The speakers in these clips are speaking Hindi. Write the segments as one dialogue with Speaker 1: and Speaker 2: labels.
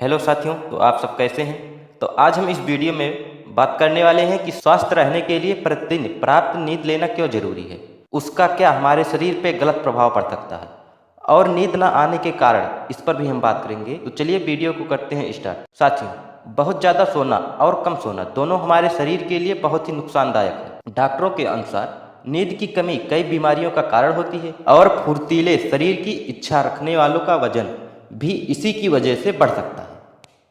Speaker 1: हेलो साथियों, तो आप सब कैसे हैं। तो आज हम इस वीडियो में बात करने वाले हैं कि स्वस्थ रहने के लिए प्रतिदिन पर्याप्त नींद लेना क्यों जरूरी है, उसका क्या हमारे शरीर पे गलत प्रभाव पड़ सकता है और नींद न आने के कारण इस पर भी हम बात करेंगे। तो चलिए वीडियो को करते हैं स्टार्ट। साथियों, बहुत ज़्यादा सोना और कम सोना दोनों हमारे शरीर के लिए बहुत ही नुकसानदायक है। डॉक्टरों के अनुसार नींद की कमी कई बीमारियों का कारण होती है और फुर्तीले शरीर की इच्छा रखने वालों का वजन भी इसी की वजह से बढ़ सकता है।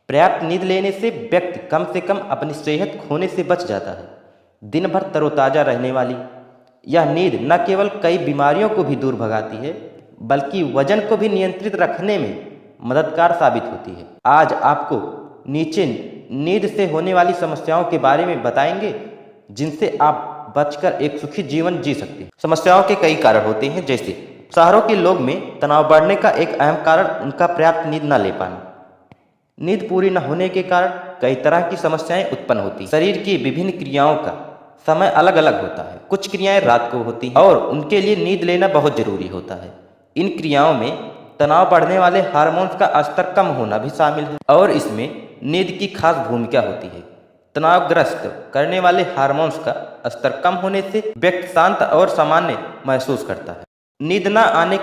Speaker 1: पर्याप्त नींद लेने से व्यक्ति कम से कम अपनी सेहत खोने से बच जाता है। दिन भर तरोताज़ा रहने वाली यह नींद न केवल कई बीमारियों को भी दूर भगाती है, बल्कि वजन को भी नियंत्रित रखने में मददगार साबित होती है। आज आपको नीचे नींद से होने वाली समस्याओं के बारे में बताएंगे, जिनसे आप बचकर एक सुखी जीवन जी सकते हैं। समस्याओं के कई कारण होते हैं, जैसे शहरों के लोग में तनाव बढ़ने का एक अहम कारण उनका पर्याप्त नींद न ले पाना। नींद पूरी न होने के कारण कई तरह की समस्याएं उत्पन्न होती हैं। शरीर की विभिन्न क्रियाओं का समय अलग अलग होता है। कुछ क्रियाएं रात को होती हैं और उनके लिए नींद लेना बहुत जरूरी होता है। इन क्रियाओं में तनाव बढ़ने वाले हार्मोन्स का स्तर कम होना भी शामिल है और इसमें नींद की खास भूमिका होती है। तनावग्रस्त करने वाले हार्मोन्स का स्तर कम होने से व्यक्ति शांत और सामान्य महसूस करता है। नींद न आने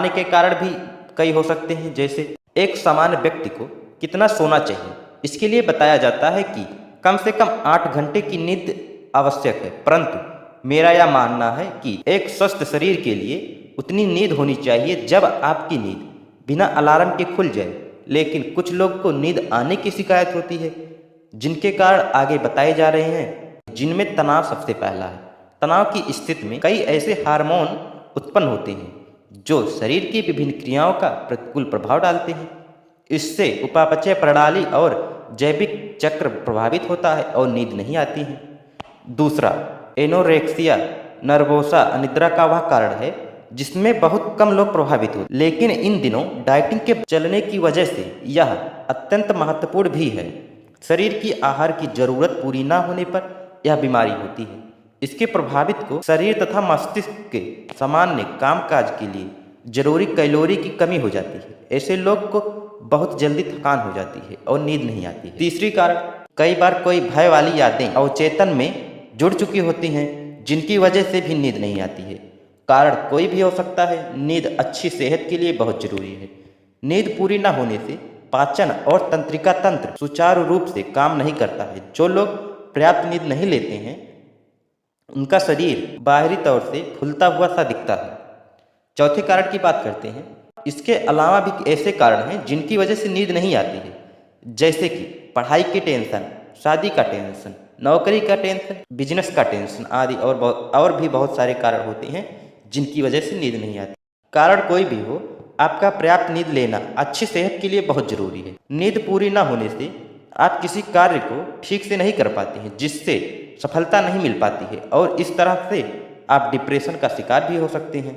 Speaker 1: के कारण भी कई हो सकते हैं, जैसे एक सामान्य व्यक्ति को कितना सोना चाहिए, इसके लिए बताया जाता है कि कम से कम 8 घंटे की नींद आवश्यक है, परंतु मेरा यह मानना है कि एक स्वस्थ शरीर के लिए उतनी नींद होनी चाहिए जब आपकी नींद बिना अलार्म के खुल जाए। लेकिन कुछ लोग को नींद आने की शिकायत होती है, जिनके कारण आगे बताए जा रहे हैं, जिनमें तनाव सबसे पहला है। तनाव की स्थिति में कई ऐसे हार्मोन उत्पन्न होते हैं जो शरीर की विभिन्न क्रियाओं का प्रतिकूल प्रभाव डालते हैं। इससे उपापचय प्रणाली और जैविक चक्र प्रभावित होता है और नींद नहीं आती है। दूसरा, एनोरेक्सिया नर्वोसा अनिद्रा का वह कारण है जिसमें बहुत कम लोग प्रभावित होते, लेकिन इन दिनों डाइटिंग के चलने की वजह से यह अत्यंत महत्वपूर्ण भी है। शरीर की आहार की जरूरत पूरी न होने पर यह बीमारी होती है। इसके प्रभावित को शरीर तथा मस्तिष्क के सामान्य कामकाज के लिए जरूरी कैलोरी की कमी हो जाती है। ऐसे लोग को बहुत जल्दी थकान हो जाती है और नींद नहीं आती है। तीसरी कारण, कई बार कोई भय वाली यादें अवचेतन में जुड़ चुकी होती हैं, जिनकी वजह से भी नींद नहीं आती है। कारण कोई भी हो सकता है। नींद अच्छी सेहत के लिए बहुत जरूरी है। नींद पूरी न होने से पाचन और तंत्रिका तंत्र सुचारू रूप से काम नहीं करता है। जो लोग पर्याप्त नींद नहीं लेते हैं, उनका शरीर बाहरी तौर से फूलता हुआ सा दिखता है। चौथे कारण की बात करते हैं। इसके अलावा भी ऐसे कारण हैं जिनकी वजह से नींद नहीं आती है, जैसे कि पढ़ाई की टेंशन, शादी का टेंशन, नौकरी का टेंशन, बिजनेस का टेंशन आदि और भी बहुत सारे कारण होते हैं जिनकी वजह से नींद नहीं आती। कारण कोई भी हो, आपका पर्याप्त नींद लेना अच्छी सेहत के लिए बहुत जरूरी है। नींद पूरी न होने से आप किसी कार्य को ठीक से नहीं कर पाते हैं, जिससे सफलता नहीं मिल पाती है और इस तरह से आप डिप्रेशन का शिकार भी हो सकते हैं।